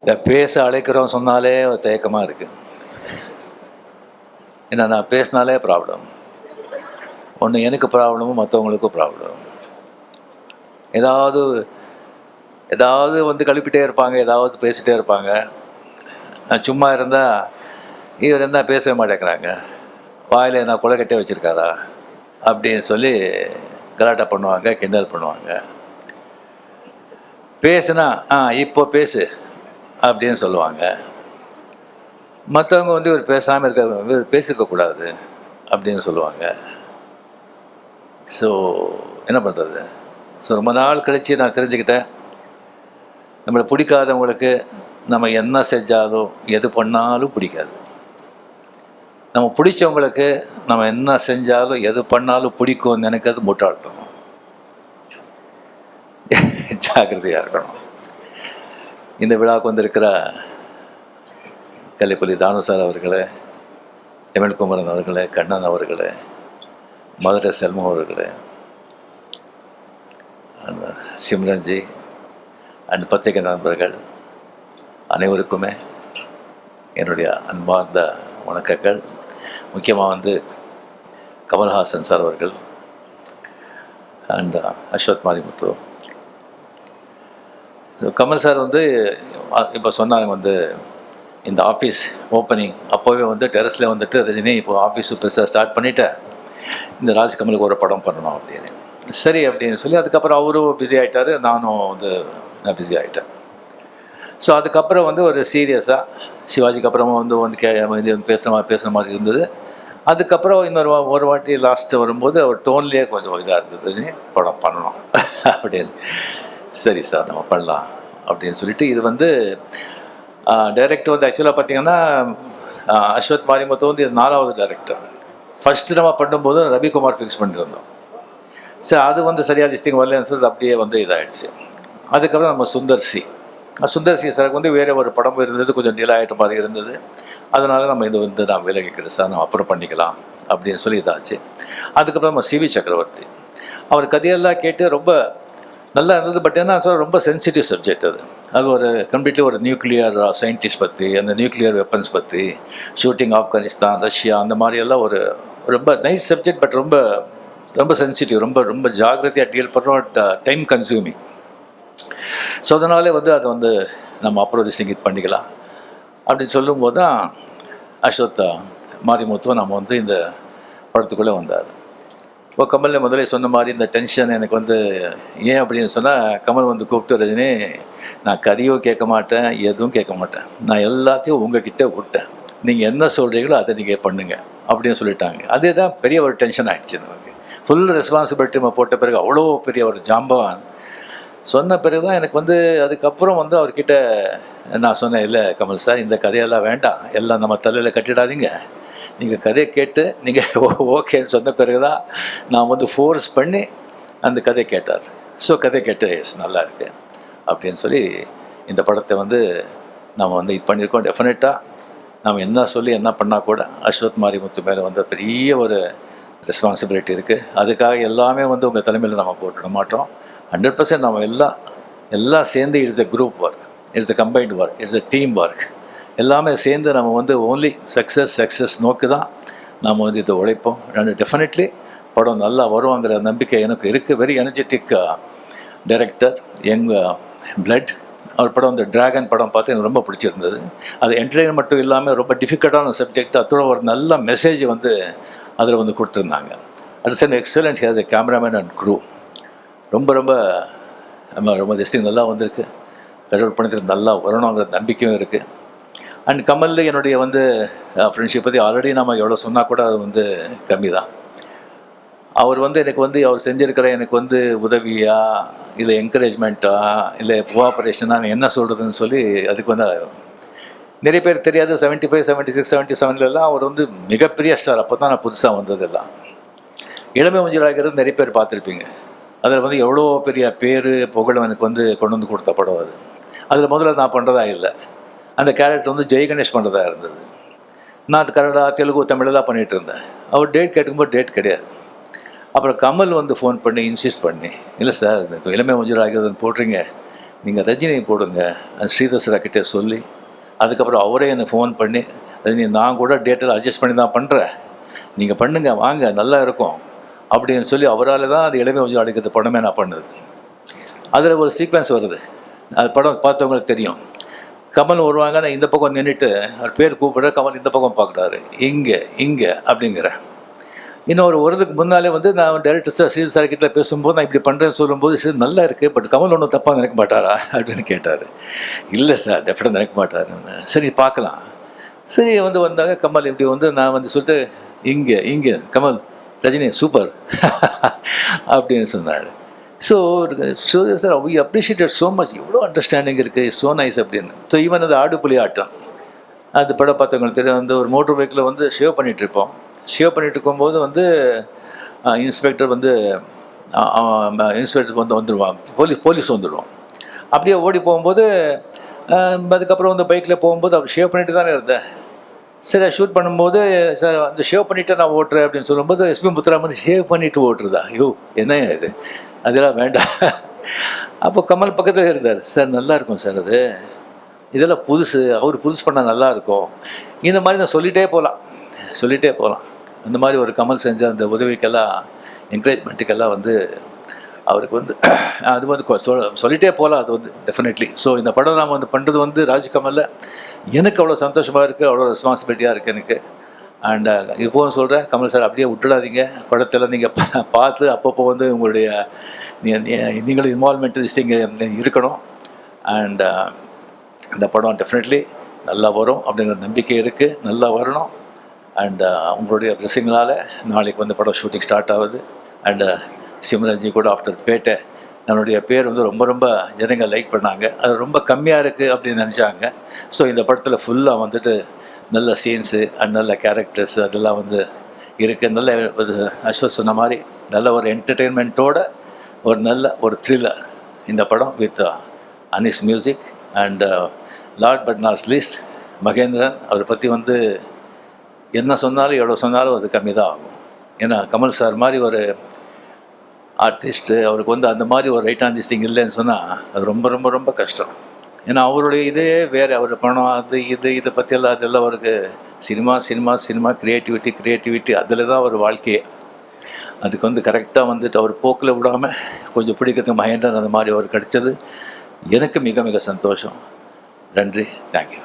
இந்த பேச அழைக்கிறோம் சொன்னாலே ஒரு தயக்கமாக இருக்குது. ஏன்னா நான் பேசினாலே ப்ராப்ளம். ஒன்று எனக்கு ப்ராப்ளமும் மற்றவங்களுக்கும் ப்ராப்ளம். ஏதாவது ஏதாவது வந்து கழுப்பிட்டே இருப்பாங்க, ஏதாவது பேசிகிட்டே இருப்பாங்க. நான் சும்மா இருந்தால் இவர் இருந்தால் பேசவே மாட்டேங்கிறாங்க, வாயில் நான் கொலைக்கட்டே வச்சுருக்காரா அப்படின்னு சொல்லி கலாட்டா பண்ணுவாங்க, கிண்டல் பண்ணுவாங்க. பேசுனா இப்போ பேசு அப்படின்னு சொல்லுவாங்க. மற்றவங்க வந்து இவர் பேசாமல் இருக்க, இவர் பேசியிருக்கக்கூடாது அப்படின்னு சொல்லுவாங்க. ஸோ என்ன பண்ணுறது? ஸோ ரொம்ப நாள் கழித்து நான் தெரிஞ்சுக்கிட்டேன், நம்மளை பிடிக்காதவங்களுக்கு நம்ம என்ன செஞ்சாலும் எது பண்ணாலும் பிடிக்காது. நம்ம பிடிச்சவங்களுக்கு நம்ம என்ன செஞ்சாலும் எது பண்ணாலும் பிடிக்கும்னு நினைக்கிறது முட்டாள்தனம். ஜாக்கிரதையாக இருக்கணும். இந்த விழாவுக்கு வந்திருக்கிற கலைப்புலி தானு சார் அவர்களே, தமிழ்குமரன் அவர்களே, கண்ணன் அவர்களே, மதுரை செல்வம் அவர்களே, சிம்ரன்ஜி அண்ட் பத்திரிகை நண்பர்கள் அனைவருக்குமே என்னுடைய அன்பார்ந்த வணக்கங்கள். முக்கியமாக வந்து கமல்ஹாசன் சார் அவர்கள் அண்ட் அஸ்வத் மாரிமுத்து. கமல் சார் வந்து இப்போ சொன்னாங்க வந்து இந்த ஆஃபீஸ் ஓப்பனிங் அப்போவே வந்து டெரஸில் வந்துட்டு ரஜினி இப்போ ஆஃபீஸ் பெருசாக ஸ்டார்ட் பண்ணிவிட்டேன், இந்த ராஜ்கமலுக்கு ஒரு படம் பண்ணணும் அப்படின்னு. சரி அப்படின்னு சொல்லி அதுக்கப்புறம் அவரும் பிஸி ஆகிட்டார், நானும் வந்து நான் பிஸி ஆகிட்டேன். ஸோ அதுக்கப்புறம் வந்து ஒரு சீரியஸாக சிவாஜிக்கு அப்புறமா வந்து பேசுகிற மாதிரி இருந்தது. அதுக்கப்புறம் ஒரு வாட்டி லாஸ்ட்டு வரும்போது அவர் டோன்லேயே கொஞ்சம் இதாக இருந்தது, படம் பண்ணணும் அப்படின்னு. சரி சார் நம்ம பண்ணலாம் அப்படின்னு சொல்லிட்டு, இது வந்து டைரக்டர் வந்து ஆக்சுவலாக பார்த்திங்கன்னா அஸ்வத் மாரிமுத்து வந்து இது 4வது டைரக்டர். ஃபஸ்ட்டு நம்ம பண்ணும்போது ரவிக்குமார் ஃபிக்ஸ் பண்ணியிருந்தோம். சரி அது வந்து சரியாக திஸ்டிங் வரலன்னு சொல்லி அப்படியே வந்து இதாகிடுச்சு. அதுக்கப்புறம் நம்ம சுந்தர் சி சாருக்கு வந்து வேறு ஒரு படம் இருந்தது, கொஞ்சம் டிலே ஆகிட்ட மாதிரி இருந்தது. அதனால் நம்ம இது வந்து நான் விலகிக்கிறேன் சார், நம்ம அப்புறம் பண்ணிக்கலாம் அப்படின்னு சொல்லி இதாச்சு. அதுக்கப்புறம் நம்ம சிவி சக்கரவர்த்தி, அவர் கதையெல்லாம் கேட்டு ரொம்ப நல்லா இருந்தது. பட் என்ன சொல்ல, ரொம்ப சென்சிட்டிவ் சப்ஜெக்ட் அது. அது ஒரு கம்ப்ளீட்லி ஒரு நியூக்ளியர் சயின்டிஸ்ட் பற்றி, அந்த நியூக்ளியர் வெப்பன்ஸ் பற்றி, ஷூட்டிங் ஆப்கானிஸ்தான், ரஷ்யா, அந்த மாதிரியெல்லாம் ஒரு ரொம்ப நைஸ் சப்ஜெக்ட். பட் ரொம்ப ரொம்ப சென்சிட்டிவ், ரொம்ப ரொம்ப ஜாகிரதையாக டீல் பண்ணுறோம், டைம் கன்சியூமிங். ஸோ அதனாலே வந்து அதை வந்து நம்ம அப்ரோச் இது பண்ணிக்கலாம் அப்படின்னு சொல்லும்போது தான் அஸ்வத் மாரிமுத்து நம்ம வந்து இந்த படத்துக்குள்ளே வந்தார். இப்போ கமல் முதலே சொன்ன மாதிரி இந்த டென்ஷன் எனக்கு வந்து ஏன் அப்படின்னு சொன்னால், கமல் வந்து கூப்பிட்டு, ரஜினி நான் கதையோ கேட்க மாட்டேன், எதுவும் கேட்க மாட்டேன், நான் எல்லாத்தையும் உங்ககிட்ட விட்டேன், நீங்கள் என்ன சொல்கிறீங்களோ அதை நீங்கள் பண்ணுங்க அப்படின்னு சொல்லிட்டாங்க. அதே தான் பெரிய ஒரு டென்ஷன் ஆகிடுச்சு நமக்கு. ஃபுல் ரெஸ்பான்சிபிலிட்டி நம்ம போட்ட பிறகு அவ்வளோ பெரிய ஒரு ஜாம்பவான் சொன்ன பிறகு தான் எனக்கு வந்து அதுக்கப்புறம் வந்து அவர்கிட்ட நான் சொன்னேன், இல்லை கமல் சார் இந்த கதையெல்லாம் வேண்டாம், எல்லாம் நம்ம தலையில் கட்டிடாதீங்க, நீங்கள் கதையை கேட்டு நீங்கள் ஓகேன்னு சொன்ன பிறகு தான் நான் வந்து ஃபோர்ஸ் பண்ணி அந்த கதையை கேட்டார். ஸோ கதை கேட்டு நல்லா இருக்கு அப்படின்னு சொல்லி இந்த படத்தை வந்து நம்ம வந்து இது பண்ணியிருக்கோம். டெஃபினட்டாக நம்ம என்ன சொல்லி என்ன பண்ணால் கூட அஸ்வத் மாரிமுத்து மேலே வந்து பெரிய ஒரு ரெஸ்பான்சிபிலிட்டி இருக்குது. அதுக்காக எல்லாமே வந்து உங்கள் தலைமையில் நம்ம போட்டுட மாட்டோம். 100% நம்ம எல்லாம் சேர்ந்து it's a group work, it's a combined work, it's a team work. எல்லாமே சேர்ந்து நம்ம வந்து ஓன்லி சக்ஸஸ் நோக்கி தான் நம்ம வந்து இதை உழைப்போம். அண்ட் டெஃபினெட்லி படம் நல்லா வருவாங்கிற நம்பிக்கை எனக்கு இருக்குது. Very energetic director, young blood. அவர் படம் வந்து டிராகன் படம் பார்த்து எனக்கு ரொம்ப பிடிச்சிருந்தது. அது என்டர்டெயின் மட்டும் இல்லாமல் ரொம்ப டிஃபிகல்ட்டான சப்ஜெக்ட், அதோட ஒரு நல்ல மெசேஜ் வந்து அதில் வந்து கொடுத்துருந்தாங்க. It's an excellent has a cameraman and crew. ரொம்ப ரொம்ப ரொம்ப திஸ்டிங் நல்லா வந்திருக்கு. கடவுள் பணத்தில் நல்லா வரணுங்கிற நம்பிக்கையும் இருக்குது. அண்ட் கமல் என்னுடைய வந்து ஃப்ரெண்ட்ஷிப் பற்றி ஆல்ரெடி நம்ம எவ்வளோ சொன்னால் கூட அது வந்து கம்மி தான். அவர் வந்து எனக்கு வந்து அவர் செஞ்சுருக்கிற எனக்கு வந்து உதவியா இல்லை என்கரேஜ்மெண்ட்டா இல்லை கோஆப்ரேஷனாக என்ன சொல்கிறதுன்னு சொல்லி அதுக்கு வந்து நிறைய பேர் தெரியாது. 75, 76, 77 அவர் வந்து மிகப்பெரிய ஸ்டார். அப்போ தான் நான் புதுசாக வந்ததெல்லாம். இளமை மஞ்சளாகிறது நிறைய பேர் பார்த்துருப்பீங்க. அதில் வந்து எவ்வளோ பெரிய பேர் புகழும் எனக்கு வந்து கொண்டு வந்து கொடுத்த படம் அது. அதில் முதல்ல நான் பண்ணுறதா இல்லை, அந்த கேரக்டர் வந்து ஜெய் கணேஷ் பண்ணுறதா இருந்தது. நான் அது கன்னடா, தெலுங்கு, தமிழெல்லாம் பண்ணிகிட்டு இருந்தேன். அவர் டேட் கேட்கும்போது டேட் கிடையாது. அப்புறம் கமல் வந்து ஃபோன் பண்ணி இன்சிஸ்ட் பண்ணி, இல்லை சார் இளமை மஞ்சள் ஆகிறதுன்னு போடுறீங்க, நீங்கள் ரஜினியை போடுங்க, ஸ்ரீதர் சார்கிட்ட சொல்லி, அதுக்கப்புறம் அவரே என்னை ஃபோன் பண்ணி, ரஜினி நான் கூட டேட்டில் அட்ஜஸ்ட் பண்ணி தான் பண்ணுறேன், நீங்கள் பண்ணுங்க வாங்க நல்லா இருக்கும் அப்படின்னு சொல்லி அவரால் தான் அது இளமை கொஞ்சம் அடிக்கிறது படமே நான் பண்ணது. அதில் ஒரு சீக்வன்ஸ் வருது, அது படம் பார்த்தவங்களுக்கு தெரியும். கமல் வருவாங்க, நான் இந்த பக்கம் நின்றுட்டு அவர் பேர் கூப்பிட்ற, கமல் இந்த பக்கம் பார்க்குறாரு, இங்கே இங்கே அப்படிங்கிற. இன்னும் ஒரு வருதுக்கு முன்னாலே வந்து நான் டைரக்டர் சார் ஸ்ரீதர் சார் கிட்ட பேசும்போது நான் இப்படி பண்ணுறேன்னு சொல்லும்போது, சரி நல்லா இருக்குது, பட் கமல் ஒன்றும் தப்பாக நினைக்க மாட்டாரா அப்படின்னு கேட்டார். இல்லை சார் டெஃபினட்டாக நினைக்க மாட்டாருன்னு. சரி பார்க்கலாம். சரி வந்து வந்தாங்க கமல் இப்படி வந்து நான் வந்து சொல்லிட்டு, இங்கே இங்கே கமல் ரஜினி சூப்பர் அப்படின்னு சொன்னார். So sir we appreciated so much, இவ்வளோ அண்டர்ஸ்டாண்டிங் இருக்குது, ஸோ நைஸ் அப்படின்னு. ஸோ ஈவன் அந்த ஆடுபுலி ஆட்டம், அது படம் பார்த்தவங்களுக்கு தெரியும். வந்து ஒரு மோட்டர் பைக்கில் வந்து ஷேவ் பண்ணிகிட்ருப்போம். ஷேவ் பண்ணிகிட்டு இருக்கும்போது வந்து இன்ஸ்பெக்டர் வந்து இன்ஸ்பெக்டர் வந்து வந்துடுவான், போலீஸ் வந்துடுவோம். அப்படியே ஓடி போகும்போது அதுக்கப்புறம் வந்து பைக்கில் போகும்போது அவர் ஷேவ் பண்ணிட்டு தானே இருந்தேன். சரி ஷூட் பண்ணும்போது சார் அந்த ஷேவ் பண்ணிவிட்டு நான் ஓட்டுறேன் அப்படின்னு சொல்லும்போது எஸ்பி முத்துராமன் ஷேவ் பண்ணிவிட்டு ஓட்டுறதா, ஐயோ என்ன இது, அதெல்லாம் வேண்டாம். அப்போ கமல் பக்கத்தில் இருந்தார், சார் நல்லாயிருக்கும் சார் அது, இதெல்லாம் புதுசு, அவர் புதுசு பண்ணால் நல்லாயிருக்கும். இந்த மாதிரி நான் சொல்லிகிட்டே போகலாம். அந்த மாதிரி ஒரு கமல் செஞ்ச அந்த உதவிக்கெல்லாம் என்கரேஜ்மெண்ட்டுக்கெல்லாம் வந்து அவருக்கு வந்து அது வந்து சொல்லிகிட்டே போகலாம் அது வந்து டெஃபினெட்லி. ஸோ இந்த படம் நாம் வந்து பண்ணுறது வந்து ராஜ்கமலில் எனக்கு அவ்வளோ சந்தோஷமாக இருக்குது, அவ்வளோ ரெஸ்பான்சிபிலிட்டியாக இருக்குது எனக்கு. அண்ட் இப்போவும் சொல்கிறேன், கமல் சார் அப்படியே விட்டுடாதீங்க, படத்தில் நீங்கள் பார்த்து அப்பப்போ வந்து உங்களுடைய நீங்களும் இன்வால்மெண்ட் இங்கே இருக்கணும். அண்ட் இந்த படம் டெஃபினெட்லி நல்லா வரும் அப்படிங்கிற நம்பிக்கை இருக்குது, நல்லா வரணும். அண்ட் உங்களுடைய பிளெஸிங்களால் நாளைக்கு வந்து படம் ஷூட்டிங் ஸ்டார்ட் ஆகுது. அண்டு சிம்ரன்ஜி கூட ஆஃப்டர் பேட்டை என்னுடைய பேர் வந்து ரொம்ப ஜனங்க லைக் பண்ணாங்க. அது ரொம்ப கம்மியாக இருக்குது அப்படின்னு நினச்சாங்க. ஸோ இந்த படத்தில் ஃபுல்லாக வந்துட்டு நல்ல சீன்ஸு அண்ட் நல்ல கேரக்டர்ஸ் அதெல்லாம் வந்து இருக்குது. நல்ல ஒரு அஸ்வத் சொன்ன மாதிரி நல்ல ஒரு என்டர்டெயின்மெண்ட்டோட ஒரு த்ரில்லர் இந்த படம் with Anis music. And last but not least Mahendran, அவரை பற்றி வந்து என்ன சொன்னாலும் எவ்வளோ சொன்னாலும் அது கம்மி தான் ஆகும். ஏன்னா கமல் சார் மாதிரி ஒரு ஆர்டிஸ்ட்டு, அவருக்கு வந்து அந்த மாதிரி ஒரு ரைட் ஆன் திஸ் திங் இல்லைன்னு சொன்னால் அது ரொம்ப கஷ்டம். ஏன்னா அவருடைய இதே வேறு, அவர் பணம் அது இதை பற்றியெல்லாம் அதெல்லாம் அவருக்கு சினிமா க்ரியேட்டிவிட்டி அதில் தான் ஒரு வாழ்க்கையே. அதுக்கு வந்து கரெக்டாக வந்துட்டு அவர் போக்கில் விடாமல் கொஞ்சம் பிடிக்கிறதுக்கு மகேந்திரன் அந்த மாதிரி அவர் கிடைச்சது எனக்கு மிக சந்தோஷம். நன்றி, தேங்க்யூ.